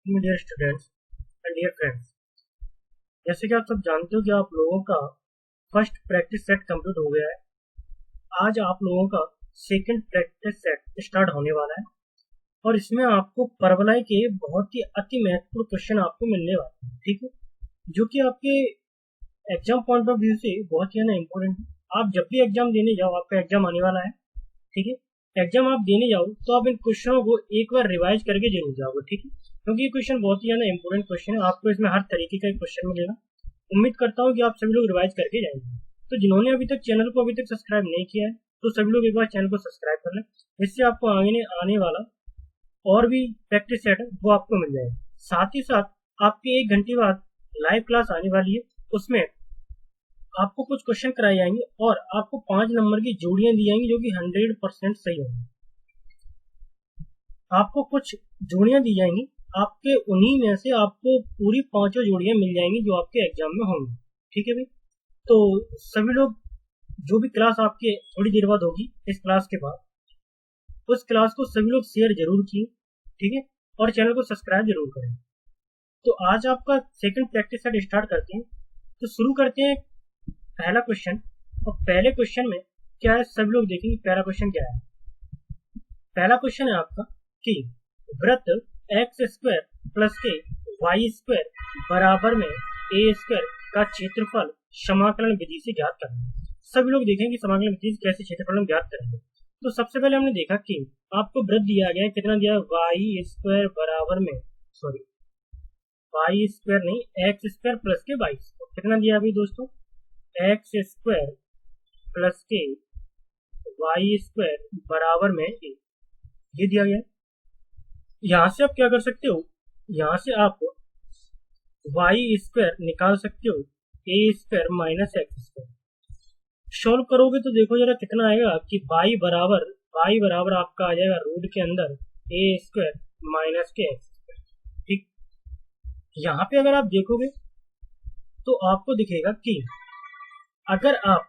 Dear students and dear friends, जैसे कि आप सब जानते हो कि आप लोगों का फर्स्ट प्रैक्टिस सेट कंप्लीट हो गया है। आज आप लोगों का सेकंड प्रैक्टिस सेट स्टार्ट होने वाला है और इसमें आपको परवलय के बहुत ही अति महत्वपूर्ण क्वेश्चन आपको मिलने वाले हैं, ठीक है, जो कि आपके एग्जाम पॉइंट ऑफ व्यू से बहुत ही है ना इम्पोर्टेंट है। आप जब भी एग्जाम देने जाओ, आपका एग्जाम आने वाला है, ठीक है, एग्जाम आप देने जाओ तो आप इन क्वेश्चनों को एक बार रिवाइज करके जरूर जाओगे, ठीक है, क्योंकि ये क्वेश्चन बहुत ही है ना इंपॉर्टेंट क्वेश्चन है। आपको इसमें हर तरीके का एक क्वेश्चन मिलेगा। उम्मीद करता हूँ कि आप सभी लोग रिवाइज करके जाएंगे। तो जिन्होंने अभी तक चैनल को अभी तक सब्सक्राइब नहीं किया है, तो सभी लोग एक बार चैनल को सब्सक्राइब कर लें। इससे आपको आने वाला और भी प्रैक्टिस सेट है वो आपको मिल जाएगा। साथ ही साथ आपके 1 घंटे बाद लाइव क्लास आने वाली है, उसमें आपको कुछ क्वेश्चन कराए जाएंगे और आपको 5 नंबर की जोड़ियां दी जाएंगी जो कि 100% सही होंगी। आपको कुछ जोड़ियां दी जाएंगी, आपके उन्हीं में से आपको पूरी 5 जोड़ियां मिल जाएंगी जो आपके एग्जाम में होंगी, ठीक है भाई। तो सभी लोग जो भी क्लास आपके थोड़ी देर बाद होगी, इस क्लास के बाद उस क्लास को सभी लोग शेयर जरूर किए, ठीक है, और चैनल को सब्सक्राइब जरूर करें। तो आज आपका सेकंड प्रैक्टिस सेट स्टार्ट करते हैं। तो शुरू करते हैं पहला क्वेश्चन। और पहले क्वेश्चन में क्या है, सभी लोग देखेंगे पहला क्वेश्चन क्या है। पहला क्वेश्चन है आपका कि वृत्त x² प्लस के y² बराबर में a² का क्षेत्रफल समाकलन विधि से ज्ञात करना है। सभी लोग देखेंगे समाकलन विधि से कैसे क्षेत्रफल हम ज्ञात करेंगे। तो सबसे पहले हमने देखा कि आपको वृत्त दिया गया है, कितना दिया है, y² बराबर में, सॉरी y² नहीं, x² प्लस के y²। कितना दिया अभी दोस्तों, x² प्लस के y² बराबर में a, ये दिया गया है। यहाँ से आप क्या कर सकते हो, यहाँ से आप y² निकाल सकते हो, a² माइनस x²। सोल्व करोगे तो देखो जरा कितना आएगा कि y बराबर आपका आ जाएगा रूट के अंदर a² माइनस के x², ठीक। यहाँ पे अगर आप देखोगे तो आपको दिखेगा कि अगर आप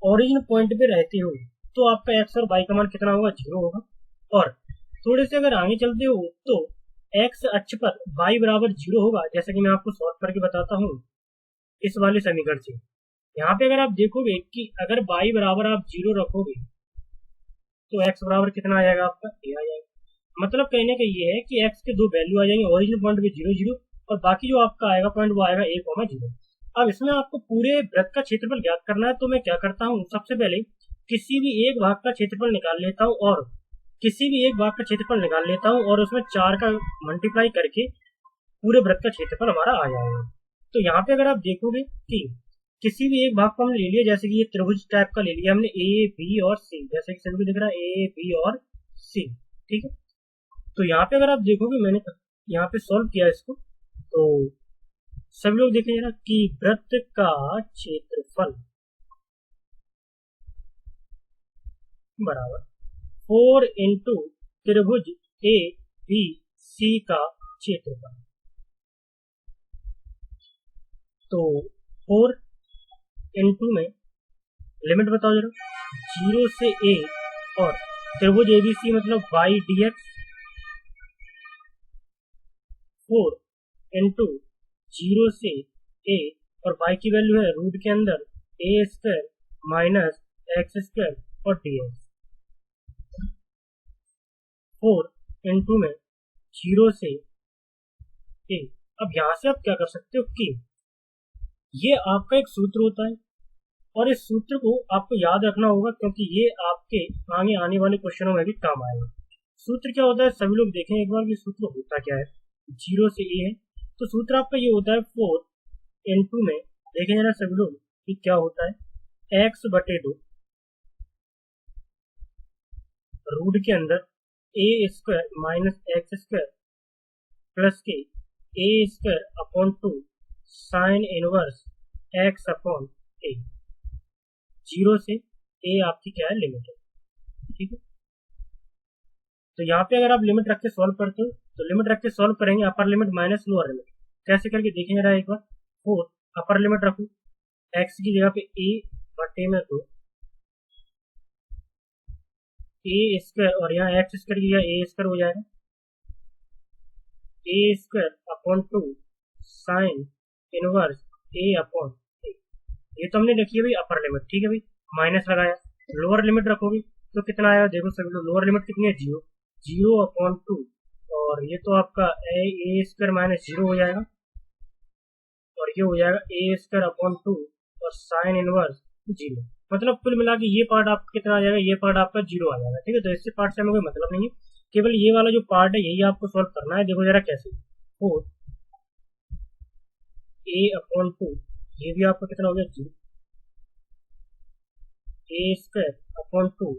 ओरिजिन पॉइंट पे रहते हो तो आपका x और y का मान कितना होगा, 0 होगा। और थोड़े से अगर आगे चलते हो तो x अक्ष पर y बराबर 0 होगा, जैसा कि मैं आपको सॉल्व करके बताता हूँ इस वाले समीकरण से। यहाँ पे अगर आप देखोगे कि अगर y बराबर आप 0 रखोगे तो x बराबर कितना आ जाएगा, आपका a आ जाएगा। मतलब कहने का ये है कि x के दो वैल्यू आ जाएंगे, ओरिजिनल पॉइंट पे 0 0 और बाकी जो आपका आएगा पॉइंट वो आएगा 1,0। अब इसमें आपको पूरे वृत्त का क्षेत्रफल ज्ञात करना है। तो मैं क्या करता हूँ, सबसे पहले किसी भी एक भाग का क्षेत्रफल निकाल लेता हूँ और किसी भी एक भाग का क्षेत्रफल निकाल लेता हूँ और उसमें 4 का मल्टीप्लाई करके पूरे वृत्त का क्षेत्रफल हमारा आ जाएगा। तो यहाँ पे अगर आप देखोगे कि किसी भी एक भाग को हमने ले लिया, जैसे कि ये त्रिभुज टाइप का ले लिया हमने ए बी और सी, जैसे कि सभी को दिख रहा है ए बी और सी, ठीक है। तो यहाँ पे अगर आप देखोगे मैंने यहाँ पे सॉल्व किया इसको, तो सभी लोग देखेंगे ना कि वृत्त का क्षेत्रफल बराबर 4 इंटू त्रिभुज ए बी सी का क्षेत्रफल। तो 4 इंटू में लिमिट बताओ जरा, 0 से a और त्रिभुज एबीसी मतलब y dx, 4 इंटू 0 से a और y की वैल्यू है रूट के अंदर a² माइनस x² और dx, 4 इंटू में 0 से a। अब यहाँ से आप क्या कर सकते हो कि ये आपका एक सूत्र होता है और इस सूत्र को आपको याद रखना होगा, क्योंकि ये आपके आगे आने वाले क्वेश्चनों में भी काम आएगा। सूत्र क्या होता है, सभी लोग देखें एक बार कि सूत्र होता क्या है। 0 से a है तो सूत्र आपका ये होता है 4 इंटू में, देखें जरा सभी लोग कि क्या होता है, x/2 रूट के अंदर a² माइनस x² प्लस के a² upon 2 sine inverse x upon a। 0 से a आपकी क्या है, लिमिट है, ठीक है। तो यहाँ पे अगर आप लिमिट रख के सॉल्व करते हो तो लिमिट रख के सॉल्व करेंगे, अपर लिमिट माइनस लोअर लिमिट कैसे करके देखेंगे जरा एक बार। 4 अपर लिमिट रखो, x की जगह पे a/2 a² और यहाँ x² की जगह a² हो जाएगा, ए स्क्वायर अपॉन 2 साइन इनवर्स ए अपॉन ए। ये तो हमने रखी है भाई अपर लिमिट, ठीक है भाई, माइनस लगाया। लोअर लिमिट रखोगे तो कितना आएगा, देखो सभी लोग, लोअर लिमिट कितनी है, 0, 0 अपॉन 2, और ये तो आपका ए स्क्वायर माइनस 0 हो जाएगा, और ये हो जाएगा ए स्क्वायर अपॉन 2 और साइन इनवर्स 0। मतलब कुल मिला के ये पार्ट आपका कितना आ जाएगा, ये पार्ट आपका 0 आ जाएगा, ठीक है। तो इससे पार्ट से हमें कोई मतलब नहीं है, केवल ये वाला जो पार्ट है यही आपको सॉल्व करना है। देखो जरा कैसे, 4 ए अपॉन 2, ये भी आपका कितना हो गया, 0, ए स्क्वायर अपॉन 2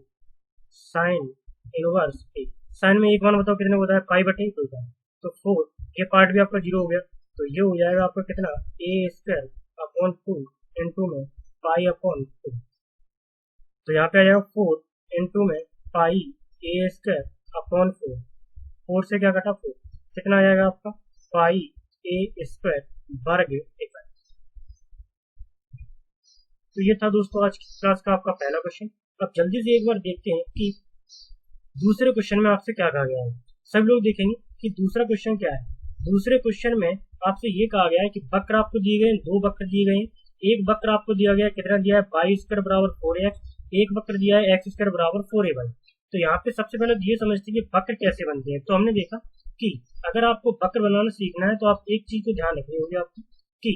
साइन इनवर्स ए। साइन में एक मान बताओ कितने होता है, 5/2 का, तो 4, ये पार्ट भी आपका 0 हो गया। तो ये हो जाएगा आपका कितना, ए स्क्वायर अपॉन 2 इंटू में पाई अपॉन 2। तो यहाँ पे आ जाएगा 4 इंटू में पाई ए स्क्वायर अपॉन 4 से क्या कटा 4, कितना आ जाएगा आपका, पाई ए स्क्वायर वर्ग इकाई। तो ये था दोस्तों आज की क्लास का आपका पहला क्वेश्चन। अब जल्दी से एक बार देखते हैं कि दूसरे क्वेश्चन में आपसे क्या कहा गया है। सब लोग देखेंगे कि दूसरा क्वेश्चन क्या है। दूसरे क्वेश्चन में आपसे ये कहा गया है कि वक्र आपको दिए गए, 2 वक्र दिए गए हैं। एक वक्र आपको दिया गया कितना दिया है, वाई स्क्वायर बराबर 4x, एक वक्र दिया है एक्स स्क्वायर बराबर 4ay। तो यहाँ पे सबसे पहले ये समझते हैं कि वक्र कैसे बनते हैं। तो हमने देखा कि अगर आपको वक्र बनाना सीखना है तो आप एक चीज को ध्यान रखनी होगी आपको, कि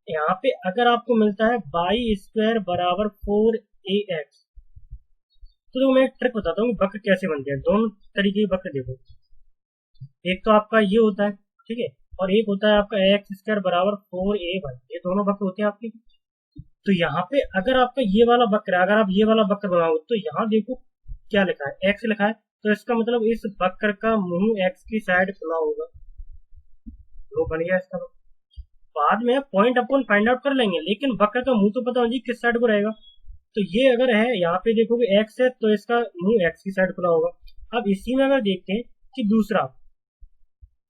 यहाँ पे अगर आपको मिलता है वाई स्क्वायर बराबर 4ax, तो मैं एक ट्रिक बताता हूँ वक्र कैसे बनते हैं। दोनों तरीके के वक्र देखो, एक तो आपका ये होता है, ठीक है, और एक होता है आपका एक्स स्क्वायर बराबर 4ay। ये दोनों वक्र होते हैं आपके। तो यहाँ पे अगर आपका ये वाला वक्र है, अगर आप ये वाला वक्र बनाओगे तो यहाँ देखो क्या लिखा है, एक्स लिखा है, तो इसका मतलब इस वक्र का मुंह एक्स की साइड खुला होगा। तो बन गया इसका। बाद में पॉइंट अपॉन फाइंड आउट कर लेंगे, लेकिन वक्र का मुंह तो पता होगी किस साइड को रहेगा। तो ये अगर है, यहाँ पे देखोगे एक्स है तो इसका मुंह एक्स की साइड खुला होगा। अब इसी में अगर देखते हैं कि दूसरा,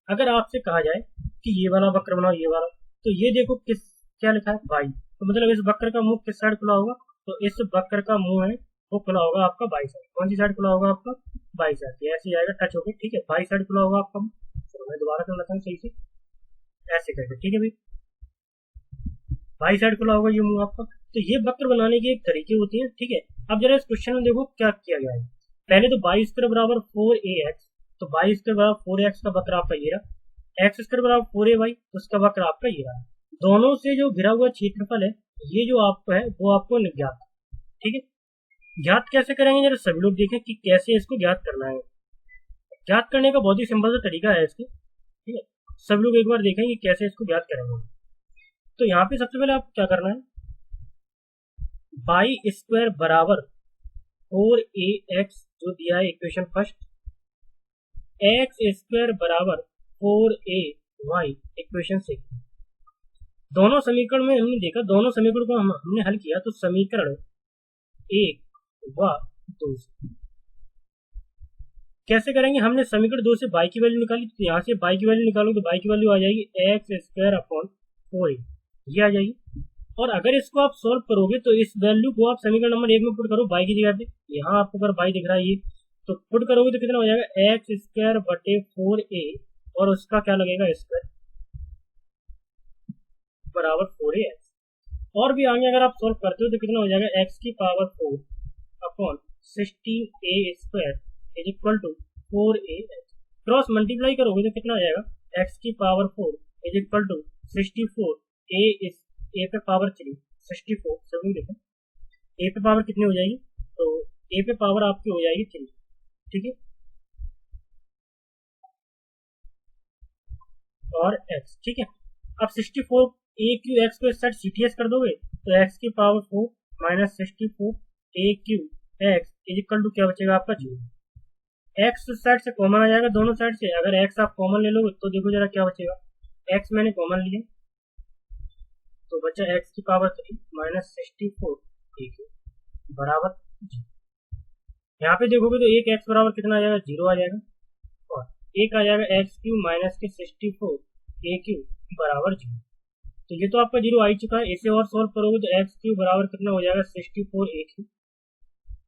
अगर आपसे कहा जाए कि ये वाला वक्र बनाओ, ये वाला, तो ये देखो किस क्या लिखा है, वाई, तो मतलब इस वक्र का मुंह किस साइड खुला होगा, तो इस वक्र का मुंह है वो खुला होगा आपका बाई साइड। कौन सी साइड खुला होगा आपका, बाई साइड। ऐसे आएगा टच होकर, ठीक है, बाई साइड खुला होगा आपका। चलो मैं दोबारा कर लेता हूँ सही से, ऐसे करके, ठीक है भाई, बाई साइड खुला होगा ये मुंह आपका। तो ये वक्र बनाने के एक तरीके होते हैं, ठीक है। अब जरा इस क्वेश्चन में देखो क्या किया गया है। पहले तो वाई स्क्वायर बराबर 4ax, तो वाई स्क्वायर बराबर 4x का वक्र आपका ये रहा, एक्स स्क्वायर बराबर 4ay, उसका वक्र आपका ये रहा। दोनों से जो घिरा हुआ क्षेत्रफल है ये जो आपको है वो आपको ज्ञात, ठीक है। ज्ञात कैसे करेंगे, जरा सभी लोग देखें कि कैसे इसको ज्ञात करना है। ज्ञात करने का बहुत ही सिंपल सा तरीका है इसके, ठीक है। सब लोग एक बार देखें कि कैसे इसको ज्ञात करेंगे। तो यहाँ पे सबसे पहले आपको क्या करना है, वाई स्क्वायर बराबर 4ax जो दिया है इक्वेशन फर्स्ट, एक्स स्क्वायर बराबर 4ay इक्वेशन सेकंड। दोनों समीकरण में हमने देखा, दोनों समीकरण को हमने हल किया, तो समीकरण 1 व 2 से कैसे करेंगे, हमने समीकरण 2 से y की वैल्यू निकाली, तो यहाँ से y की वैल्यू निकालो तो y की वैल्यू आ जाएगी एक्स स्क्वायर अपॉन 4a, ये आ जाएगी। और अगर इसको आप सॉल्व करोगे तो इस वैल्यू को आप समीकरण नंबर 1 में पुट करो y की जगह पे। यहाँ आपको अगर y दिख रहा है ये, तो पुट करोगे तो कितना हो जाएगा, एक्स स्क्वायर बटे 4a, और उसका क्या लगेगा स्क्वायर बराबर 4ax। और भी आगे अगर आप सॉल्व करते हो तो कितना हो जाएगा, एक्स की power 4 upon 16a square is equal to 4ax। Cross multiply करोगे तो कितना आ जाएगा, एक्स की power 4 is equal to 64, a पे पावर 3 64। सभी देखो ए पे पावर कितनी हो जाएगी, तो ए पे पावर आपकी हो जाएगी 3, ठीक है, और एक्स, ठीक है। अब 64 ए क्यू एक्स को इस साइड CTS कर दोगे तो एक्स की power 4 minus 64 a cube x is equal to क्या बचेगा आपका 0। एक्स साइड से कॉमन आ जाएगा, दोनों साइड से अगर एक्स आप कॉमन ले लोगे तो देखो जरा क्या बचेगा, एक्स मैंने कॉमन लिया तो बचा एक्स की पावर 3 माइनस 64 ए क्यू बराबर 0। यहाँ पे देखोगे तो एक एक्स बराबर कितना आ जाएगा, 0 आ जाएगा, और एक आ जाएगा एक्स क्यू माइनस के 64 ए क्यू बराबर 0। तो ये तो आपका 0 आ ही चुका है। इसे और सॉल्व करोगे तो एक्स क्यू बराबर कितना हो जाएगा, 64 ए क्यू,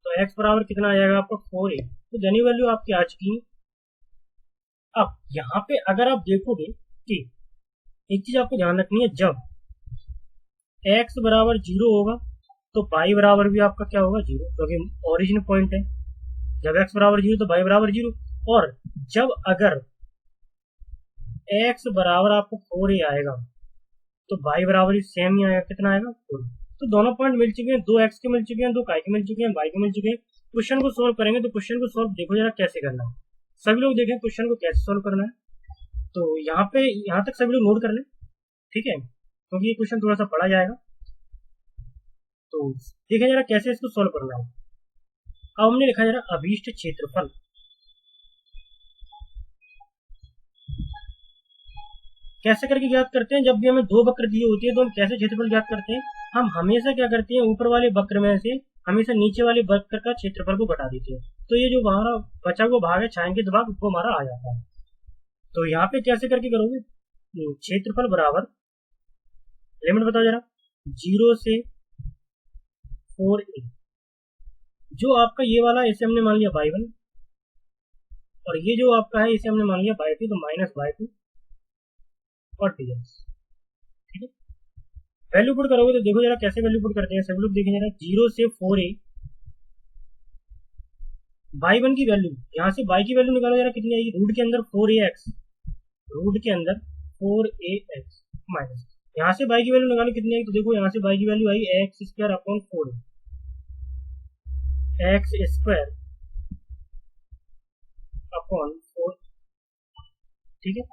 तो एक्स बराबर कितना आ जाएगा आपका 4a। तो जनी वैल्यू आपकी आ चुकी है। अब यहाँ पे अगर आप देखोगे कि एक चीज आपको ध्यान रखनी है, जब x बराबर 0 होगा तो y बराबर भी आपका क्या होगा 0, क्योंकि ओरिजिन पॉइंट है। जब x बराबर 0 तो y बराबर 0, और जब अगर x बराबर आपको 4a आएगा तो y बराबर ही सेम ही आएगा, कितना आएगा 4। तो दोनों पॉइंट मिल चुके हैं, दो x के मिल चुके हैं, दो y के मिल चुके हैं, y के मिल चुके हैं। क्वेश्चन को सोल्व करेंगे तो क्वेश्चन को सोल्व देखो जरा कैसे करना है। सभी लोग देखें क्वेश्चन को कैसे सोल्व करना है। तो यहाँ तक सभी लोग नोट कर लें, ठीक है, क्योंकि ये क्वेश्चन थोड़ा सा पढ़ा जाएगा। तो देखें जरा कैसे इसको सोल्व करना है। अब हमने लिखा जरा अभीष्ट क्षेत्रफल। कैसे करके ज्ञात करते हैं, जब भी हमें दो वक्र दिए होती है तो हम कैसे क्षेत्रफल ज्ञात करते हैं। हम हमेशा क्या करते हैं, ऊपर वाले वक्र में से हमेशा नीचे वाले वक्र का क्षेत्रफल को घटा देते हैं, तो ये जो हमारा बचा हुआ भाग है छायांकित भाग, वो हमारा आ जाता है। तो यहाँ पे कैसे करके करोगे, क्षेत्रफल बराबर लिमिट बताओ जरा 0 से 4a। जो आपका ये वाला इसे हमने मान लिया y1, और ये जो आपका है इसे हमने मान लिया y2, तो माइनस y2 और dx, ठीक है। वैल्यू पुट करोगे तो देखो जरा कैसे वैल्यू पुट करते हैं, सब लोग देखें जरा 0 से 4a, y1 की वैल्यू, यहाँ से y की वैल्यू निकालो जरा कितनी आएगी, रूट के अंदर 4ax, रूट के अंदर 4ax माइनस, यहाँ से y की वैल्यू निकालो कितनी आएगी, तो देखो यहाँ से y की वैल्यू आई x square upon 4 x square upon 4, ठीक है।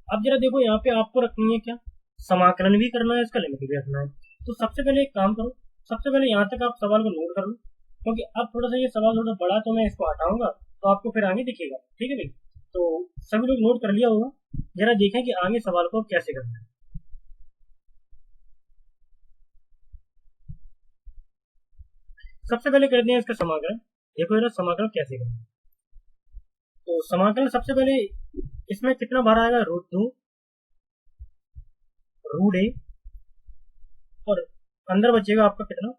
अब जरा देखो यहाँ पे आपको रखनी है क्या, समाकलन भी करना है, इसका लिमिट भी रखना है। तो सबसे पहले एक काम करो, सबसे पहले यहाँ तक आप सवाल को नोट कर लो, क्योंकि अब थोड़ा सा ये सवाल थोड़ा बड़ा, तो मैं इसको हटाऊंगा तो आपको फिर आगे दिखेगा, ठीक है भाई। तो सभी लोग नोट कर लिया होगा, जरा देखें कि आगे सवाल को कैसे करना है। सबसे पहले करते हैं इसका समाकलन। देखो जरा समाकलन कैसे करना है। तो समाकलन सबसे पहले इसमें कितना बार आएगा, √2 रूट ए, और अंदर बचेगा आपका कितना,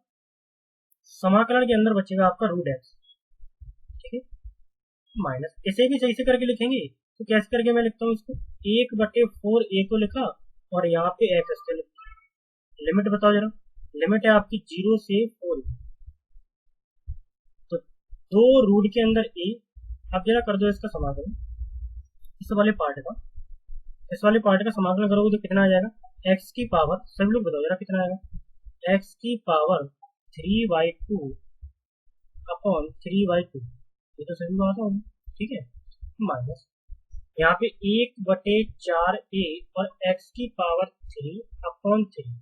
समाकलन के अंदर बचेगा आपका √x, ठीक है, माइनस, इसे भी सही से करके लिखेंगे तो कैसे करके मैं लिखता हूँ इसको, 1/4a को लिखा और यहाँ पे x के लिखा। लिमिट बताओ जरा, लिमिट है आपकी 0 से 4, तो 2 रूट के अंदर a। अब जरा कर दो इसका समाकलन, इस वाले पार्ट का, इस वाले पार्ट का समाकलन करोगे तो कितना आ जाएगा, x की पावर, सभी लोग बताओ जरा कितना आएगा, x की पावर 3/2 अपॉन 3/2, ये तो सभी बात होगी, ठीक है, माइनस यहाँ पे 1/4a और x की पावर 3 अपॉन 3,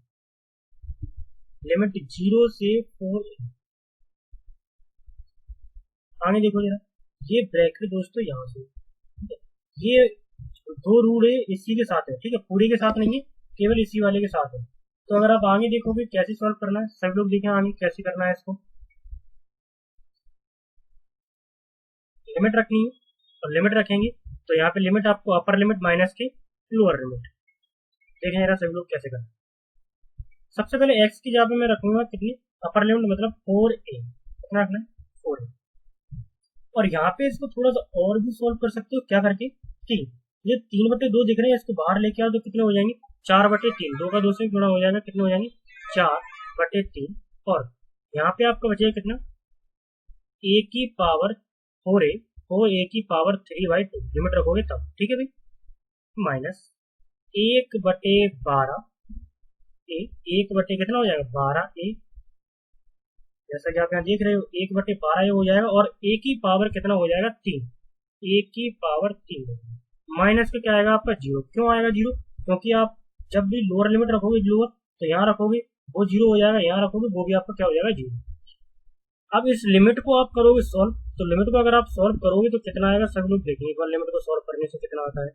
लिमिट 0 से 4a। आगे देखो जरा, ये ब्रैकेट दोस्तों यहाँ से, ये 2 रूट है इसी के साथ है, ठीक है, पूरे के साथ नहीं है, केवल इसी वाले के साथ है। तो अगर आप आगे देखोगे कैसे सॉल्व करना है, सब लोग देखें आगे कैसे करना है इसको। लिमिट रखनी है और लिमिट रखेंगे तो यहाँ पे लिमिट आपको अपर लिमिट माइनस के लोअर लिमिट, देखें जरा सब लोग कैसे करना है। सबसे पहले x की जगह पे मैं रखूंगा कितनी, अपर लिमिट मतलब 4a, कितना रखना है 4a, और यहाँ पे इसको थोड़ा सा और भी सोल्व कर सकते हो, क्या करके कि ये 3/2 दिख रहे हैं, इसको बाहर लेके आओ तो कितने हो जाएंगे, 4/3, 2 का 2 से गुणा हो जाएगा, कितने हो जाएंगे 4/3, और यहाँ पे आपका बचेगा कितना, a की पावर 4a, और a की पावर 3/2, लिमिट रखोगे तब, ठीक है भाई, माइनस 1/12 a, 1 कितना हो जाएगा 12a, जैसा कि आप यहाँ देख रहे हो 1/12 हो जाएगा, और a की पावर कितना हो जाएगा 3, a की पावर 3, माइनस का क्या आएगा आपका 0। क्यों आएगा 0, क्योंकि आप जब भी लोअर लिमिट रखोगे लोअर, तो यहाँ रखोगे वो 0 हो जाएगा, यहाँ रखोगे वो भी आपका क्या हो जाएगा 0। अब इस लिमिट को आप करोगे सॉल्व, तो लिमिट को अगर आप सॉल्व करोगे तो कितना आएगा, सब लोग देखेंगे एक बार लिमिट को सॉल्व करने से कितना आता है।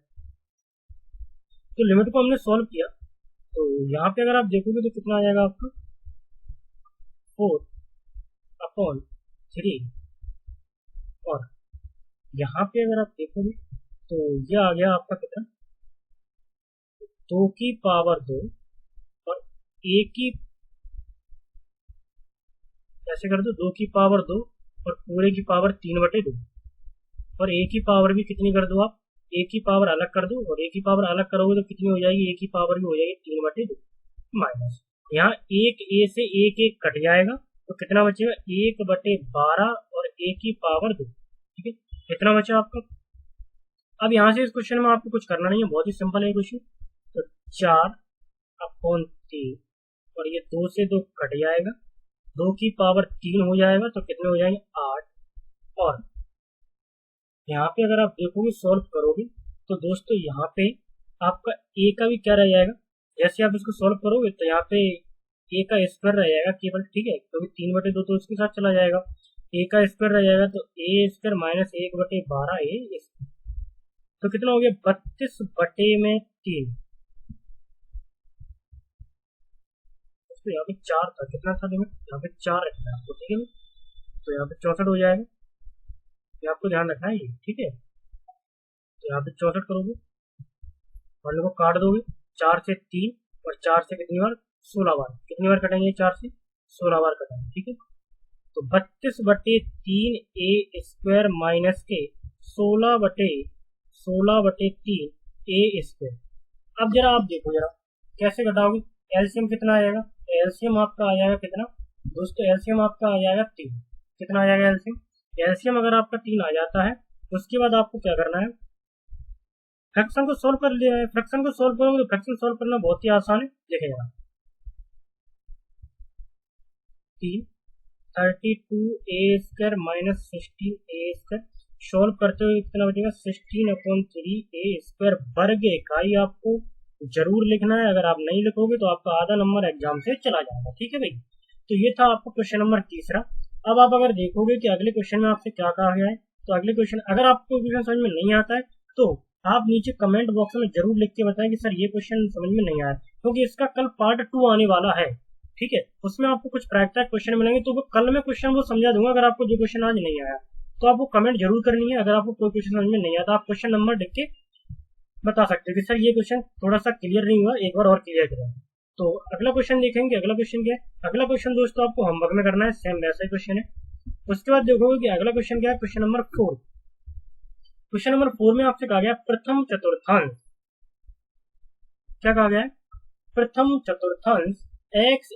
तो लिमिट को हमने सॉल्व किया, तो यहाँ पे अगर आप देखोगे तो कितना आ जाएगा आपका 4/3, और यहाँ पे अगर आप देखोगे तो ये आ गया आपका कितना, 2 की पावर 2 और a की, ऐसे कर दो 2 की पावर 2 और पूरे की पावर 3/2, और a की पावर भी कितनी कर दो आप ए की पावर अलग कर दो, और ए की पावर अलग करोगे तो कितनी हो जाएगी, ए की पावर भी हो जाएगी 3/2 माइनस, यहाँ एक ए से एक एक कट जाएगा तो कितना बचेगा 1/12 और ए की पावर 2। ठीक है, कितना बचा आपका। अब यहाँ से इस क्वेश्चन में आपको कुछ करना नहीं है, बहुत ही सिंपल है क्वेश्चन। तो 4/3 और ये 2 से 2 कट जाएगा, 2 की पावर 3 हो जाएगा तो कितने हो जाएंगे 8। और यहाँ पे अगर आप देखोगे सॉल्व करोगे तो दोस्तों यहाँ पे आपका ए का भी क्या रह जाएगा, जैसे आप इसको सॉल्व करोगे तो यहाँ पे ए का स्क्वायर रह जाएगा केवल। ठीक है, क्योंकि 3/2 तो इसके साथ चला जाएगा, ए का स्क्वायर रह जाएगा तो ए स्क्वायर माइनस 1/12 ए स्क्वायर, तो कितना हो गया 32/3। तो यहाँ पे 4 था, कितना था लिमिट, यहाँ पे 4 रखना है आपको। ठीक है, तो यहाँ पे 64 हो जाएगा, ये आपको ध्यान रखना है ये। ठीक है, तो यहाँ पे 64 करोगे और को काट दोगे, 4 से 3 और 4 से कितनी बार 16 बार, कितनी बार कटेंगे 4 से 16 बार कटेंगे। ठीक है, तो 32/3 ए स्क्वायर माइनस के 16/3 ए स्क्वायर। अब जरा आप देखो जरा कैसे घटाओगे, एलसीएम कितना आ जाएगा, एलसीएम आपका आ जाएगा कितना दोस्तों, एलसीएम आपका आ जाएगा 3। कितना आ जाएगा एलसीएम, एलसीएम अगर आपका 3 आ जाता है उसके बाद आपको क्या करना है, फ्रैक्शन को सोल्व कर लिया है। फ्रैक्शन को सोल्व करोगे तो फ्रैक्शन सोल्व करना बहुत ही आसान है, देखिएगा 32 ए स्क्वायर माइनस 16 ए स्क्वायर, सोल्व करते हुए कितना बचेगा 16/3 ए स्क्वायर वर्ग इकाई आपको जरूर लिखना है। अगर आप नहीं लिखोगे तो आपका आधा नंबर एग्जाम से चला जाएगा। ठीक है भाई, तो ये था आपका क्वेश्चन नंबर तीसरा। अब आप अगर देखोगे कि अगले क्वेश्चन में आपसे क्या कहा गया है, तो अगले क्वेश्चन अगर आपको क्वेश्चन समझ में नहीं आता है तो आप नीचे कमेंट बॉक्स में जरूर लिख के बताएं कि सर ये क्वेश्चन समझ में नहीं आया, क्योंकि इसका कल पार्ट 2 आने वाला है। ठीक है, उसमें आपको कुछ प्रैक्टिकल क्वेश्चन मिलेंगे, तो वो कल में क्वेश्चन वो समझा दूंगा। अगर आपको जो क्वेश्चन आज नहीं आया तो आपको कमेंट जरूर करनी है। अगर आपको कोई क्वेश्चन समझ में नहीं आता आप क्वेश्चन नंबर लिख के बता सकते हैं कि सर ये क्वेश्चन थोड़ा सा क्लियर नहीं हुआ, एक बार और क्लियर करें। तो अगला क्वेश्चन देखेंगे, अगला क्वेश्चन क्या है, अगला क्वेश्चन दोस्तों आपको होमवर्क में करना है, सेम वैसा ही क्वेश्चन है। उसके बाद देखोगे कि अगला क्वेश्चन क्या है, क्वेश्चन नंबर 4। क्वेश्चन नंबर 4 में आपसे कहा गया प्रथम चतुर्थांश, क्या कहा गया है, प्रथम चतुर्थांश एक्स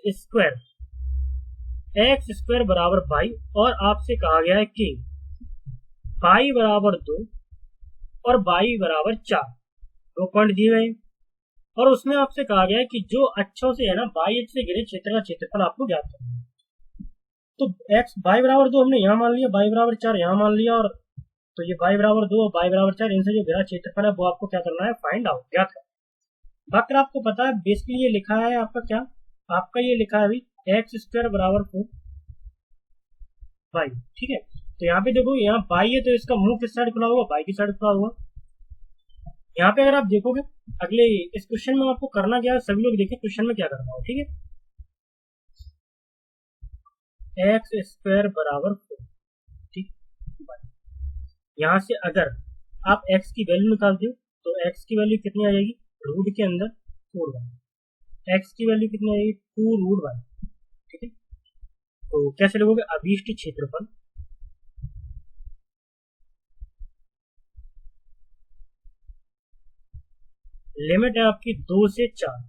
स्क्वायर बराबर बाई, और आपसे कहा गया है कि बाई बराबर 2 और बाई बराबर 4, 2 पॉइंट दिए गए। और उसमें आपसे कहा गया है कि जो अक्षों से है ना बाई अक्ष से घिरे क्षेत्र का क्षेत्रफल आपको ज्ञात करना है। तो एक्स बाई बराबर 2 हमने यहाँ मान लिया, बाई बराबर 4 यहाँ मान लिया, और तो ये बाई बराबर 2 और बाई बराबर 4 इनसे जो घिरा क्षेत्रफल है वो आपको क्या करना है, फाइंड आउट, ज्ञात करना। बाकी आपको पता है बेसिकली ये लिखा है आपका क्या, आपका ये लिखा है अभी एक्स स्क्वायर बराबर 4 बाई। ठीक है, तो यहाँ पे देखो यहाँ बाई है तो इसका मुंह किस साइड खुला हुआ, बाई की साइड खुला हुआ। यहाँ पे अगर आप देखोगे अगले इस क्वेश्चन में आपको करना क्या है, सभी लोग देखिए क्वेश्चन में क्या करना है। ठीक है, एक्स स्क्वायर बराबर 4, ठीक, यहाँ से अगर आप x की वैल्यू निकालते हो तो x की वैल्यू कितनी आ जाएगी, रूट के अंदर 4y, x की वैल्यू कितनी आ जाएगी 2√y। ठीक है, तो कैसे लिखोगे, अभीष्ट क्षेत्रफल लिमिट है आपकी 2 से 4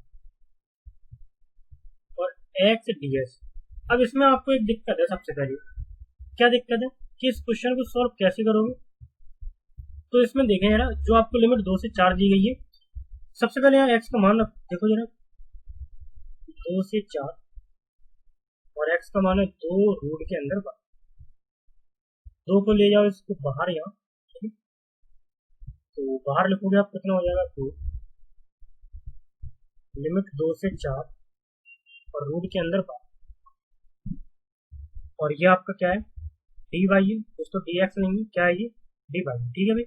और x ds। अब इसमें आपको एक दिक्कत है, सबसे पहले क्या दिक्कत है कि इस क्वेश्चन को सॉल्व कैसे करोगे। तो इसमें देखें जरा, जो आपको लिमिट 2 से 4 दी गई है, सबसे पहले यहाँ x का मान देखो जरा, 2 से 4 और x का मान है 2 रूट के अंदर 2 को ले जाओ इसको बाहर यहाँ, ठीक है, तो बाहर लिखोगे आप कितना हो जाएगा 2, लिमिट 2 से 4 और रूट के अंदर 12, और ये आपका क्या है dy है दोस्तों, dx नहीं है, क्या है ये dy। ठीक है भाई,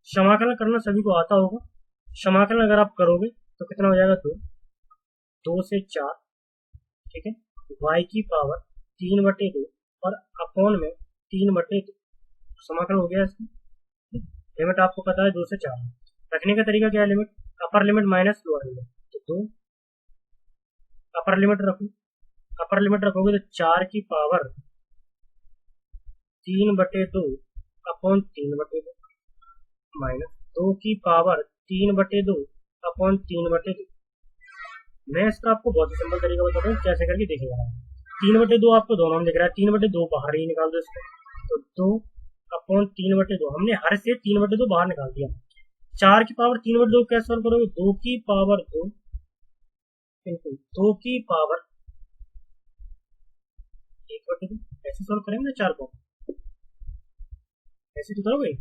समाकलन करना सभी को आता होगा। समाकलन अगर आप करोगे तो कितना हो जाएगा 2 से 4, ठीक है, y की पावर 3/2 और अपॉन में 3/2, समाकलन हो गया इसका। लिमिट आपको पता है 2 से 4, रखने का तरीका क्या है, limit upper limit minus lower limit, तो 2 अपर लिमिट रखो, अपर लिमिट रखोगे तो 4 की पावर 3/2 अपॉन 3/2 माइनस 2 की पावर 3/2 अपॉन 3/2। मैं इसका आपको बहुत ही सिंपल तरीका बताता हूँ कैसे करके देखेगा। 3/2 आपको दोनों में दिख रहा है, 3/2 बाहर ही निकाल दो इसको, तो 2 अपॉन 3/2 हमने हर से 3/2 बाहर निकाल दिया। 4 की पावर 3/2 कैसे सॉल्व करोगे, 2 की पावर 2 इंटू 2 की पावर 1/2 ऐसे सॉल्व करेंगे ना 4 को, ऐसे तो करोगे।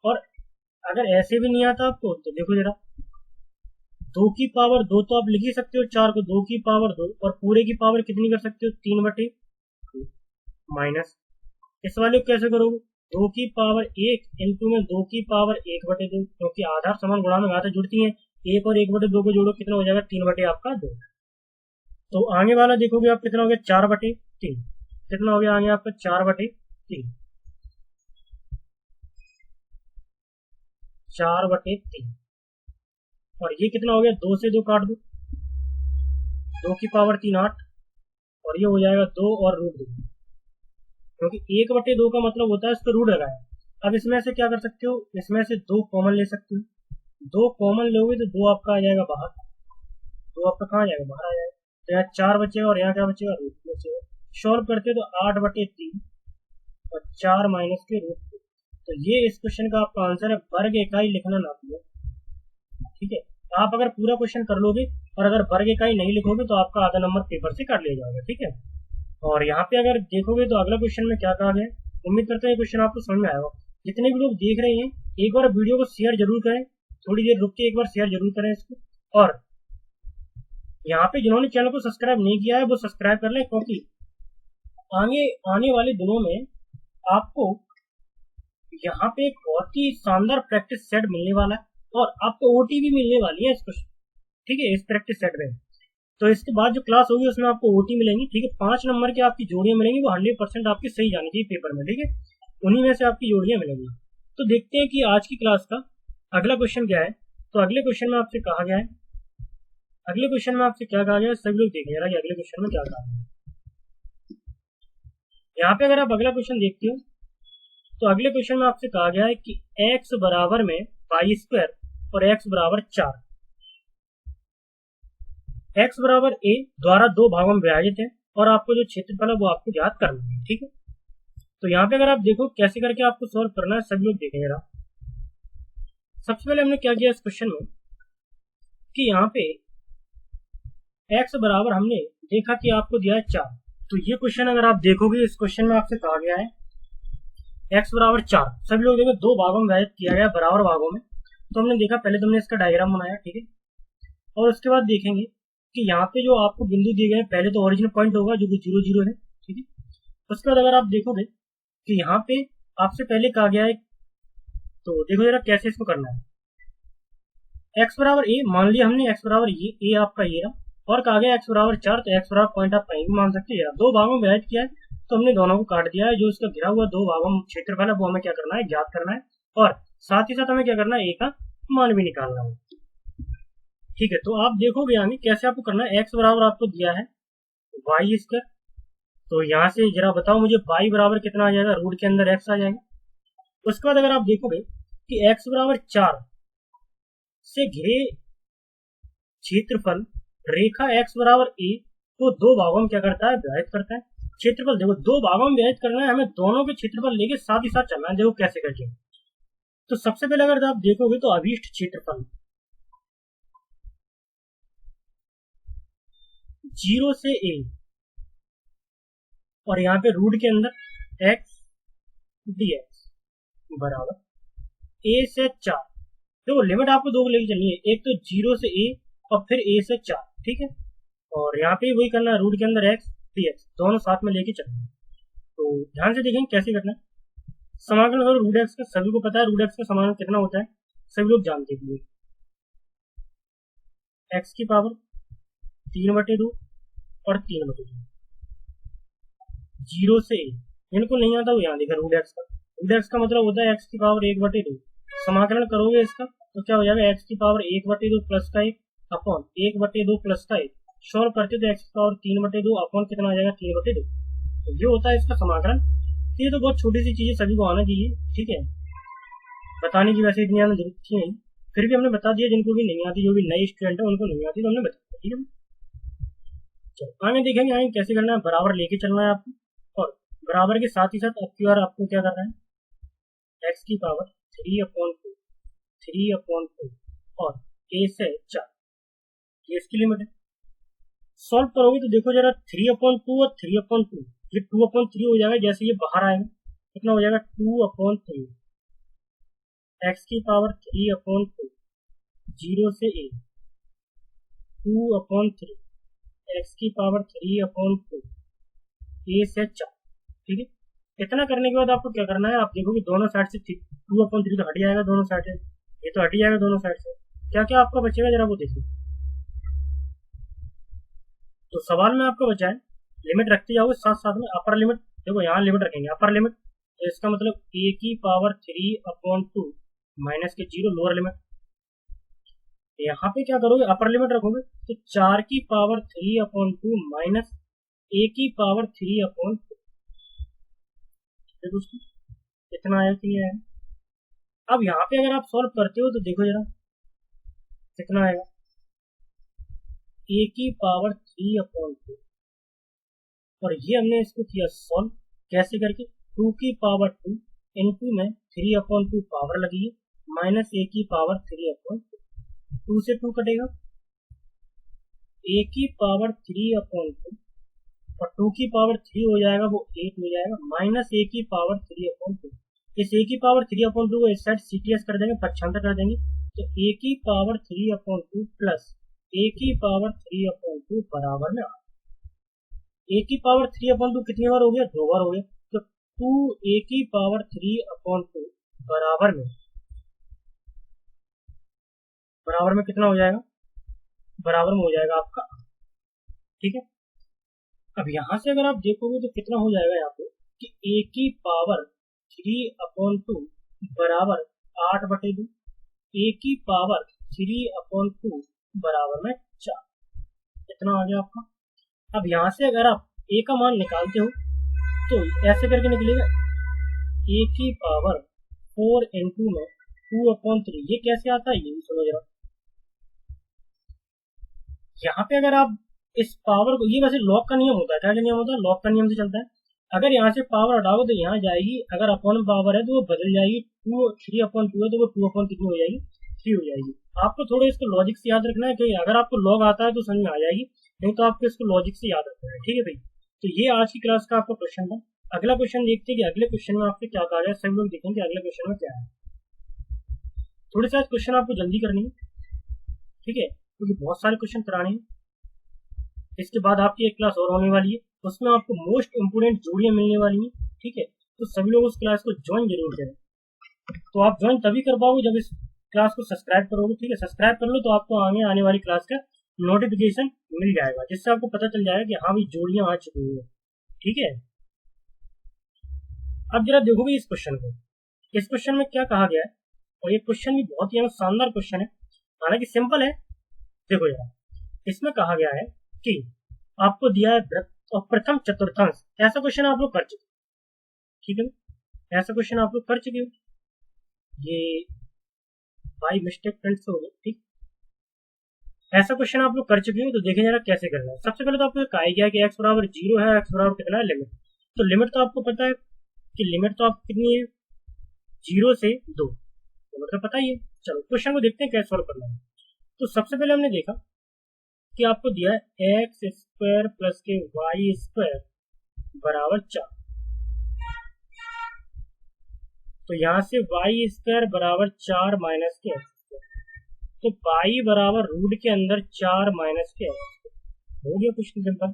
और अगर ऐसे भी नहीं आता आपको तो देखो जरा, 2 की पावर 2 तो आप लिख ही सकते हो 4 को, 2 की पावर 2 और पूरे की पावर कितनी कर सकते हो 3/2 माइनस इस वाले को कैसे करोगे, 2 की पावर 1 इंटू में 2 की पावर 1/2 क्योंकि आधार समान गुणा में घातें जुड़ती हैं, 1 और 1/2 को जोड़ो कितना हो जाएगा 3/2 आपका 2। तो आगे वाला देखोगे आप कितना हो गया 4/3, कितना हो गया आगे आपका 4/3, 4/3 और ये कितना हो गया 2 से 2 काट दो, 2 की पावर 3 8 और ये हो जाएगा 2 और रूट 2 क्योंकि 1/2 का मतलब होता है इसका रूट लगाया। अब इसमें से क्या कर सकते हो, इसमें से 2 कॉमन ले सकते हो, 2 कॉमन लोगे तो 2 आपका आ जाएगा बाहर, 2 आपका कहाँ आ जाएगा बाहर आ जाएगा, तो यहाँ 4 बचेगा और यहाँ क्या बचेगा रूट बचेगा। सॉल्व करते तो 8/3 और 4 माइनस के रूट 2। तो ये इस क्वेश्चन का आपका आंसर है, वर्ग इकाई लिखना ना भूलो, ठीक है। आप अगर पूरा क्वेश्चन कर लोगे और अगर वर्ग इकाई नहीं लिखोगे तो आपका आधा नंबर पेपर से काट लिया जाएगा, ठीक है। और यहाँ पे अगर देखोगे तो अगला क्वेश्चन में क्या कहा गया, उम्मीद करते हैं ये क्वेश्चन आपको समझ में आएगा। जितने भी लोग देख रहे हैं एक बार वीडियो को शेयर जरूर करें, थोड़ी देर रुक के एक बार शेयर जरूर करें इसको, और यहाँ पे जिन्होंने चैनल को सब्सक्राइब नहीं किया है वो सब्सक्राइब कर लें क्योंकि आने वाले दिनों में आपको यहाँ पे एक बहुत ही शानदार प्रैक्टिस सेट मिलने वाला है और आपको ओटी भी मिलने वाली है इसको, ठीक है, इस प्रैक्टिस सेट में। तो इसके बाद जो क्लास होगी उसमें आपको ओटी मिलेंगी, ठीक है। 5 नंबर की आपकी जोड़ियां मिलेंगी, वो 100% आपकी सही जानी चाहिए पेपर में, ठीक है, उन्हीं में से आपकी जोड़ियां मिलेंगी। तो देखते हैं कि आज की क्लास का अगला क्वेश्चन क्या है। तो अगले क्वेश्चन में आपसे कहा गया है, अगले क्वेश्चन में आपसे क्या कहा गया है, सभी लोग देखें जरा कि अगले क्वेश्चन में क्या कहा गया है। यहाँ पे अगर आप अगला क्वेश्चन देखते हो तो अगले क्वेश्चन में आपसे कहा गया है कि x बराबर में y² और x बराबर 4, x बराबर a द्वारा 2 भागों में विभाजित है और आपको जो क्षेत्रफल है वो आपको ज्ञात करना है, ठीक है। तो यहाँ पे अगर आप देखो कैसे करके आपको सॉल्व करना है, सभी लोग देखें जरा। सबसे पहले हमने क्या किया इस क्वेश्चन में कि यहाँ पे x बराबर हमने देखा कि आपको दिया है 4, तो ये क्वेश्चन अगर आप देखोगे इस क्वेश्चन में आपसे कहा गया है x बराबर 4, सभी लोग देखो 2 भागों में विभाजित किया गया बराबर भागों में। तो हमने देखा पहले तुमने इसका डायग्राम बनाया, ठीक है, और उसके बाद देखेंगे कि यहाँ पे जो आपको बिंदु दिए गए हैं, पहले तो ओरिजिनल पॉइंट होगा जो कि 0 0 है, ठीक है। उसके बाद अगर आप देखोगे कि यहाँ पे आपसे पहले कहा गया है, तो देखो जरा कैसे इसको करना है। x बराबर a मान लिया हमने, x बराबर ये a आपका ये रहा, और कहा गया x बराबर 4, तो x बराबर पॉइंट आप कहीं भी मान सकते हैं। 2 भागों में विभाजित किया है तो हमने दोनों को काट दिया है, जो इसका घिरा हुआ 2 भागों में क्षेत्रफल है वो हमें क्या करना है, ज्ञात करना है, और साथ ही साथ हमें क्या करना है, a का मान भी निकालना है, ठीक है। तो आप देखोगे यानी कैसे आपको करना है। x बराबर आपको दिया है y², तो यहाँ से जरा बताओ मुझे y बराबर कितना आ जाएगा, रूट के अंदर x आ जाएगा। उसके बाद अगर आप देखोगे कि x बराबर 4 से घिरे क्षेत्रफल रेखा x बराबर a को 2 भागों में क्या करता है, विभाजित करता है। क्षेत्रफल देखो 2 भागों में विभाजित करना है, हमें दोनों के क्षेत्रफल लेके साथ ही साथ चलना है, देखो कैसे करके। तो सबसे पहले अगर आप देखोगे तो अभीष्ट क्षेत्रफल 0 से a और यहाँ पे रूट के अंदर x dx बराबर a से 4। देखो लिमिट आपको 2 को लेके चलनी है, एक तो 0 से a और फिर a से 4, ठीक है, और यहाँ पे वही करना है, रूट के अंदर x dx दोनों साथ में लेके चलना है। तो ध्यान से देखेंगे कैसे करना है। समाकलन करो रूट एक्स का, सभी को पता है रूट एक्स का समाकलन कितना होता है, सभी लोग जानते हैं, x की पावर 3/2 और 3/2, 0 से a, इनको नहीं आता वो यहाँ देखा रूट एक्स का, रूट एक्स का मतलब होता है x की पावर 1/2। समाकलन करोगे इसका तो क्या हो जाएगा, x की पावर 1/2 प्लस का 1 अपॉन 1/2 प्लस का 1, सॉल्व करते तो x की पावर 3/2 अपॉन कितना आ जाएगा 3/2। तो ये होता है इसका समाकलन। तो ये तो बहुत छोटी सी चीज़ है, सभी को आना चाहिए, ठीक है। बताने की वैसे इतनी ज़्यादा जरूरत थी नहीं, फिर भी हमने बता दिया, जिनको भी नहीं आती, जो भी नए स्टूडेंट है उनको नहीं आती, तो हमने बता दिया, ठीक है। चलो आगे देखेंगे, आगे कैसे करना है। बराबर लेके चलना है आपको, और बराबर के साथ ही साथ अब की बार आपको क्या करना है, एक्स की पावर 3/2, 3/2 और a से 4, ये इसकी लिमिट है। सॉल्व करोगे तो देखो जरा, 3/2 और 3/2, ये 2/3 हो जाएगा, जैसे ये बाहर आएगा कितना हो जाएगा, 2/3, एक्स की पावर 3/2, 0 से a, 2/3, एक्स की पावर 3/2, a से 4, ठीक है। इतना करने के बाद आपको क्या करना है, आप देखोगे दोनों साइड से 2/3 तो हट जाएगा, दोनों साइड से ये तो हट ही जाएगा दोनों साइड से, क्या क्या आपका बचेगा जरा वो देखिए। तो सवाल में आपको बचा है, लिमिट रखते जाओगे साथ साथ में, अपर लिमिट देखो यहाँ लिमिट रखेंगे, अपर लिमिट, तो इसका मतलब a की पावर 3/2 माइनस के 0 लोअर लिमिट। यहाँ पे क्या करोगे, अपर लिमिट रखोगे तो 4 की पावर 3/2 माइनस a की पावर 3/2, दोस्तों इतना आया कि नहीं आया। अब यहाँ पे अगर आप सॉल्व करते हो तो देखो जरा कितना आएगा, a की पावर 3/2, और ये हमने इसको किया सॉल्व कैसे करके, 2 की पावर 2 इंटू में 3/2 पावर लगी है, माइनस a की पावर 3/2, 2 से 2 कटेगा, a की पावर 3/2 और 2 की पावर 3 हो जाएगा, वो 8 हो जाएगा, माइनस a की पावर 3/2। इस a की पावर 3/2 को इस साइड CTS कर देंगे, पक्षांतर कर देंगे, तो a की पावर 3/2 प्लस a की पावर 3/2 बराबर में a की पावर 3/2 कितनी बार हो गया, 2 बार हो गया, तो 2a की पावर 3/2 बराबर में कितना हो जाएगा, बराबर में हो जाएगा आपका, ठीक है। अब यहाँ से अगर आप देखोगे तो कितना हो जाएगा यहाँ पे, कि a की पावर 3/2 बराबर 8/2, a की पावर 3/2 बराबर में 4, इतना आ गया आपका। अब यहाँ से अगर आप a का मान निकालते हो तो ऐसे करके निकलेगा, a की पावर 4 इंटू में 2/3, ये कैसे आता है ये भी समझ रहा। यहाँ पे अगर आप इस पावर को, ये वैसे लॉग का नियम होता है, क्या नियम होता है, लॉग का नियम से चलता है। अगर यहाँ से पावर हटाओ तो यहाँ जाएगी, अगर अपॉन पावर है तो वो बदल जाएगी, 3/2 है तो वो 2/3 कितनी हो जाएगी, 3 हो जाएगी। आपको थोड़ा इसको लॉजिक से याद रखना है, कि अगर आपको लॉग आता है तो समझ में आ जाएगी, नहीं तो आपको इसको लॉजिक से याद रखना है, ठीक है भाई। तो ये आज की क्लास का आपका क्वेश्चन था। अगला क्वेश्चन देखते हैं कि अगले क्वेश्चन में आपसे क्या कहा जाए, सभी लोग देखेंगे अगले क्वेश्चन में क्या है। थोड़े से क्वेश्चन आपको जल्दी करनी है, ठीक है, क्योंकि बहुत सारे क्वेश्चन कराने हैं। इसके बाद आपकी एक क्लास और होने वाली है, उसमें आपको मोस्ट इंपोर्टेंट जोड़ियां मिलने वाली हैं, ठीक है। तो सभी लोग उस क्लास को ज्वाइन जरूर करें। तो आप ज्वाइन तभी कर पाओगे जब इस क्लास को सब्सक्राइब करोगे, ठीक है। सब्सक्राइब कर लो तो आपको आने वाली क्लास का नोटिफिकेशन मिल जाएगा, जिससे आपको पता चल जाएगा कि हाँ भाई जोड़ियां आ चुकी हैं, ठीक है। अब जरा देखोगे इस क्वेश्चन को, इस क्वेश्चन में क्या कहा गया है, और ये क्वेश्चन भी बहुत ही शानदार क्वेश्चन है, हालांकि सिंपल है। देखो जरा, इसमें कहा गया है कि आपको दिया है वृत्त और प्रथम चतुर्थांश, ऐसा क्वेश्चन आप लोग कर चुके, ठीक है, ऐसा क्वेश्चन आप लोग कर चुके हो, ये बाई मिस्टेक फ्रेंड्स हो गया, ठीक। ऐसा क्वेश्चन आप लोग कर चुके हो, तो देखें जरा कैसे करना है। सबसे पहले तो आपको कहा गया कि x बराबर 0 है, x बराबर कितना है, लिमिट। तो लिमिट तो आपको पता है कि लिमिट तो आपको कितनी है, 0 से 2, तो मतलब पता ही है। चलो क्वेश्चन को देखते हैं कैसे सॉल्व करना है। तो सबसे पहले हमने देखा कि आपको दिया है x² प्लस के y² बराबर 4, तो यहाँ से y² बराबर 4 माइनस के x², तो y बराबर रूट के अंदर 4 माइनस के x², हो गया कुछ सिंपल।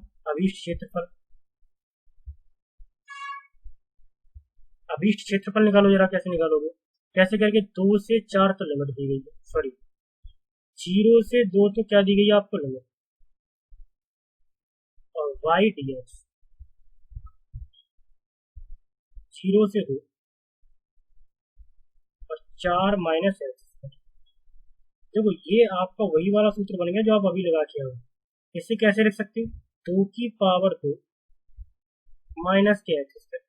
अभीष्ट क्षेत्रफल निकालो जरा, कैसे निकालोगे, कैसे करके, 2 से 4 तो लिमिट दी गई है, सॉरी 0 से 2 तो क्या दी गई है आपको, लिमिट, और y dx 0 से 2 और 4 माइनस x। देखो ये आपका वही वाला सूत्र बन गया जो आप अभी लगा के आओ। इसे कैसे लिख सकते हो, 2 की पावर 2 माइनस के x²,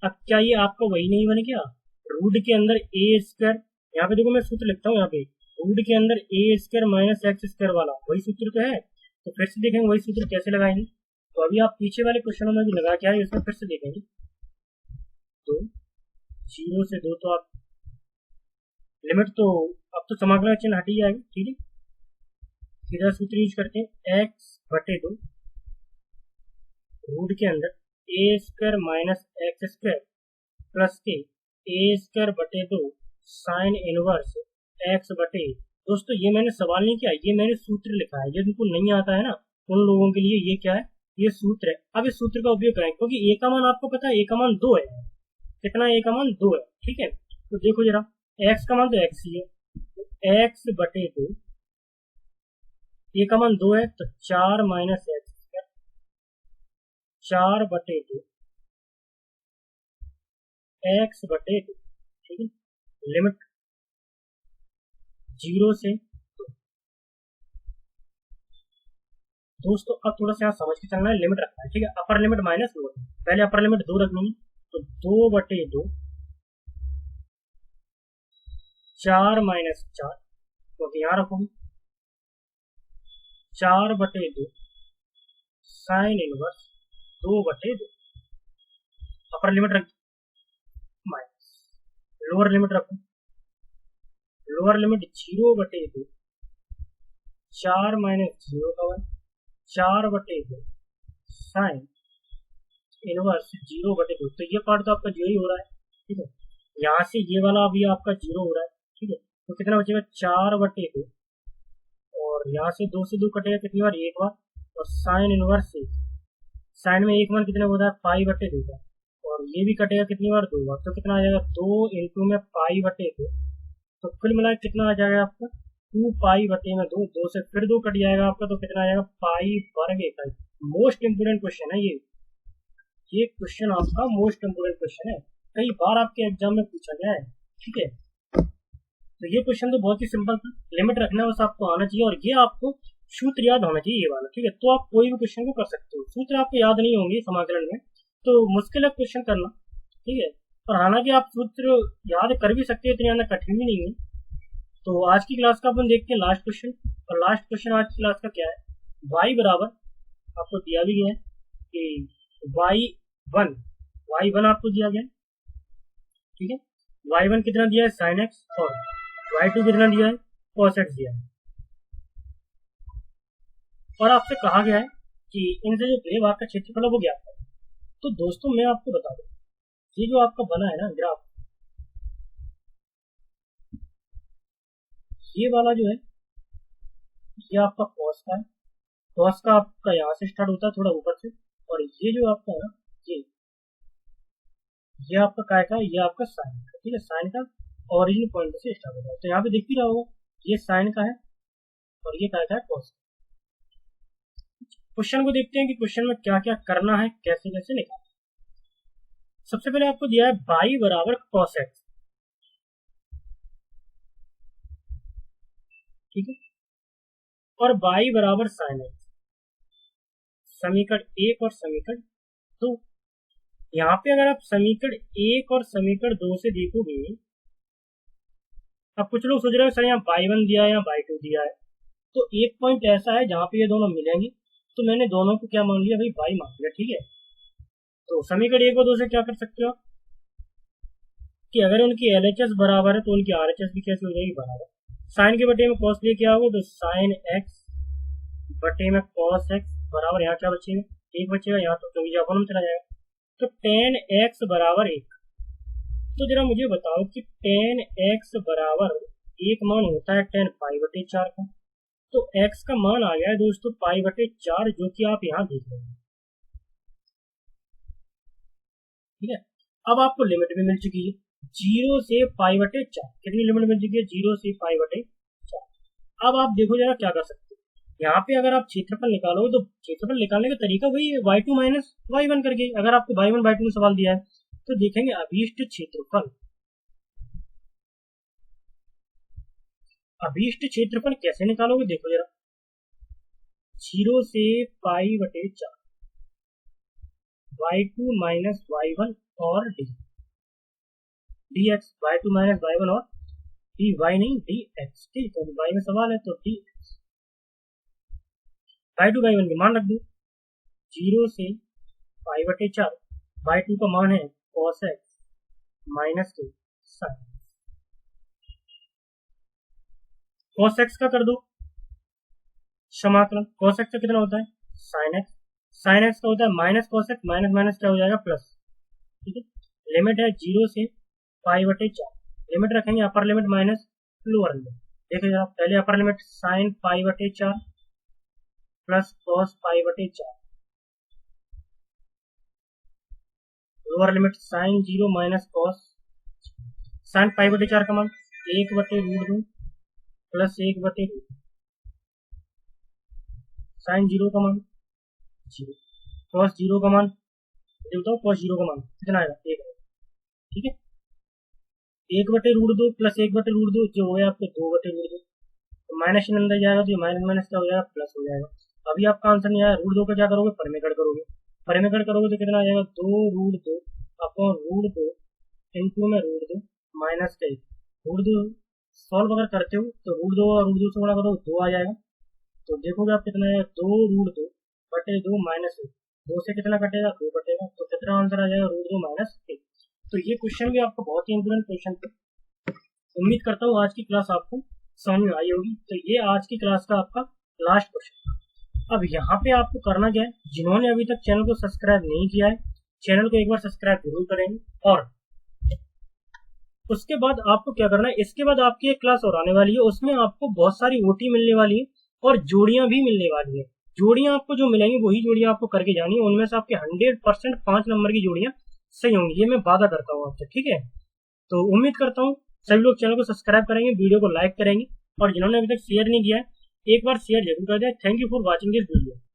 अब क्या ये आपका वही नहीं बन गया, रूट के अंदर ए स्क्वायर, यहाँ पे देखो मैं सूत्र लिखता हूँ, यहाँ पे रूट के अंदर a square minus x square वाला वही सूत्र तो है। तो फिर से देखेंगे वही सूत्र कैसे लगाएंगे। तो अभी आप पीछे वाले क्वेश्चनों में भी लगा के आए, इसमें फिर से देखेंगे। तो 0 से 2 तो आप लिमिट तो अब तो समाकलन चिन्ह हट ही जाएगा, ठीक है। सीधा सूत्र यूज करते हैं, एक्स बटे 2 रूट के अंदर a square minus x square plus के ए स्क्वायर बटे 2 साइन इनवर्स एक्स बटे। दोस्तों ये मैंने सवाल नहीं किया, ये मैंने सूत्र लिखा है। ये बिल्कुल नहीं आता है ना उन लोगों के लिए, ये क्या है, ये सूत्र है। अब इस सूत्र का उपयोग करें, क्योंकि ए का मान आपको पता है, ए का मान 2 है। कितना, ए का मान 2 है, ठीक है। तो देखो जरा, एक्स का मान तो एक्स ही है, तो एक्स बटे 2, ए का मान 2 है तो 4 माइनस एक्स, 4 बटे 2 एक्स बटे 2, ठीक है। लिमिट 0 से 2। दोस्तों अब थोड़ा सा यहाँ समझ के चलना है, लिमिट रखना है, ठीक है। अपर लिमिट माइनस लोअर, पहले अपर लिमिट 2 रख लूंगी, तो 2 बटे 2 4 माइनस 4, क्योंकि यहाँ रखूंगी 4 बटे 2 साइन इनवर्स 2 बटे 2। अपर लिमिट रख माइनस, लोअर लिमिट रखू, लोअर लिमिट 0 बटे 2 4 माइनस 0 का 1, 4 बटे 2 साइन इनवर्स 0 बटे 2। तो ये पार्ट तो आपका 0 ही हो रहा है, ठीक है। यहाँ से ये वाला अभी आपका 0 हो रहा है, ठीक है। तो कितना बचेगा, 4 बटे 2, और यहाँ से 2 से 2 कटेगा कितनी बार, एक बार, और साइन इनवर्स 1, साइन में एक बार कितने होता है, पाई बटे 2 का, और ये भी कटेगा कितनी बार, 2 बार। तो कितना आ जाएगा, 2 इंटू में पाई बटे 2, तो कुल मिला कितना आ जाएगा आपका, 2 पाई बटे में 2, 2 से फिर 2 कट जाएगा आपका, तो कितना आ जाएगा, पाई वर्ग इकाई। मोस्ट इंपोर्टेंट क्वेश्चन है ये क्वेश्चन आपका मोस्ट इंपोर्टेंट क्वेश्चन है, कई बार आपके एग्जाम में पूछा गया है, ठीक है। तो ये क्वेश्चन तो बहुत ही सिंपल था, लिमिट रखना बस आपको आना चाहिए, और ये आपको सूत्र याद होना चाहिए, ये वाला, ठीक है। तो आप कोई भी क्वेश्चन को कर सकते हो, सूत्र आपको याद नहीं होंगे समाकलन में तो मुश्किल है क्वेश्चन करना, ठीक है। और हालांकि आप सूत्र याद कर भी सकते हैं, इतनी ज्यादा कठिन भी नहीं है। तो आज की क्लास का अपन देखते हैं लास्ट क्वेश्चन, और लास्ट क्वेश्चन आज की क्लास का क्या है, y बराबर आपको दिया भी गया है कि y1 आपको दिया गया है, ठीक है। y1 कितना दिया है, sin x, और y2 कितना दिया है, cos x दिया है। और आपसे कहा गया है कि इनसे जो ग्रे भाग का क्षेत्रफल है वो ज्ञात करें। तो दोस्तों मैं आपको बता दूं, ये जो आपका बना है ना ग्राफ, ये वाला जो है ये आपका कॉस का है, कॉस का आपका यहाँ से स्टार्ट होता है थोड़ा ऊपर से, और ये जो आपका है ना ये आपका काय का है, ये आपका साइन का, ठीक है। साइन का ओरिजिन पॉइंट से स्टार्ट होता है, तो यहाँ पे दिख भी रहा होगा ये साइन का है और ये काय का है, कॉस का। क्वेश्चन को देखते हैं कि क्वेश्चन में क्या क्या करना है, कैसे कैसे निकालना। सबसे पहले आपको दिया है बाई बराबर कॉस एक्स, ठीक है, और बाई बराबर साइन एक्स, समीकरण 1 और समीकरण 2। यहाँ पे अगर आप समीकरण 1 और समीकरण 2 से देखोगे, अब कुछ लोग सोच रहे हो सर यहाँ y1 दिया है या y2 दिया है, तो एक पॉइंट ऐसा है जहाँ पे ये दोनों मिलेंगे, तो मैंने दोनों को क्या मान लिया भाई, y मान लिया, ठीक है। तो समीकरण 1 और 2 से क्या कर सकते हो कि अगर उनकी LHS बराबर है तो उनकी RHS भी कैसे हो जाएगी, बराबर। साइन के बटे में कॉस लेके आओगे तो साइन एक्स बटे में कॉस एक्स बराबर, यहाँ क्या बचेगा, एक बचेगा, यहाँ तो क्योंकि यहाँ में चला जाएगा, तो टेन एक्स बराबर 1। तो जरा मुझे बताओ कि टेन एक्स बराबर 1 मान होता है टेन पाई बटे 4 का, तो x का मान आ गया है दोस्तों पाई बटे 4, जो कि आप यहाँ देख रहे हैं, ठीक है। अब आपको लिमिट भी मिल चुकी है 0 से पाई बटे 4, कितनी लिमिट मिल चुकी है, 0 से पाई बटे 4। अब आप देखो जरा क्या कर सकते हो, यहाँ पे अगर आप क्षेत्रफल निकालोगे तो क्षेत्रफल निकालने का तरीका वही है, y2 माइनस y1 करके। अगर आपको y1 y2 में सवाल दिया है तो देखेंगे अभीष्ट क्षेत्रफल, अभीष्ट क्षेत्रफल कैसे निकालोगे, देखो जरा, 0 से पाई बटे 4 y2 माइनस y1 और dx, y2 माइनस y1 और dy नहीं dx, ठीक है। y में सवाल है तो dx, y2 y1 के मान रख दो 0 से π/4, y2 का मान है cos x minus 2 sin। cos x का कर दो समाकलन, cos x का कितना होता है sin x, sin x का होता है minus cos x, minus minus क्या हो जाएगा प्लस, ठीक है। लिमिट है 0 से π/4, लिमिट रखेंगे upper limit minus lower limit. देखिए आप पहले upper limit sin π/4 plus cos π/4, lower limit sin 0 minus cos, sin π/4 का मान 1/√2 प्लस 1/√2, sin 0 का मान 0, cos 0 का मान बताओ, cos 0 का मान कितना आएगा 1, ठीक है। 1/√2 प्लस 1/√2 जो हो गया आपको 2/√2, तो माइनस के अंदर जाएगा तो ये माइनस माइनस क्या हो जाएगा प्लस हो जाएगा। अभी आपका आंसर नहीं आया, √2 का क्या करोगे परिमेकड़ करोगे, परिमेकड़ करोगे तो कितना आ जाएगा 2√2 अपॉन √2 इंटू में √2 माइनस का 1, √2 सॉल्व अगर करते हो तो √2 और √2 से गुणा करो 2 आ जाएगा, तो देखोगे आप कितना आएगा 2√2/2 माइनस 1, 2 से कितना कटेगा 2 कटेगा, तो कितना आंसर आ जाएगा √2 माइनस 1। तो ये क्वेश्चन भी आपको बहुत ही इंपॉर्टेंट क्वेश्चन था। उम्मीद करता हूँ आज की क्लास आपको समझ में आई होगी। तो ये आज की क्लास का आपका लास्ट क्वेश्चन। अब यहाँ पे आपको करना क्या है, जिन्होंने अभी तक चैनल को सब्सक्राइब नहीं किया है चैनल को एक बार सब्सक्राइब जरूर करेंगे, और उसके बाद आपको क्या करना है, इसके बाद आपकी एक क्लास और आने वाली है, उसमें आपको बहुत सारी ओटी मिलने वाली है और जोड़ियां भी मिलने वाली है। जोड़ियां आपको जो मिलेंगी वही जोड़ियां आपको करके जानी है, उनमें से आपके 100% 5 नंबर की जोड़ियां सही होंगी, ये मैं वादा करता हूँ आपसे, ठीक है। तो उम्मीद करता हूँ सभी लोग चैनल को सब्सक्राइब करेंगे, वीडियो को लाइक करेंगे, और जिन्होंने अभी तक शेयर नहीं किया है एक बार शेयर जरूर कर दें। Thank you for watching this video.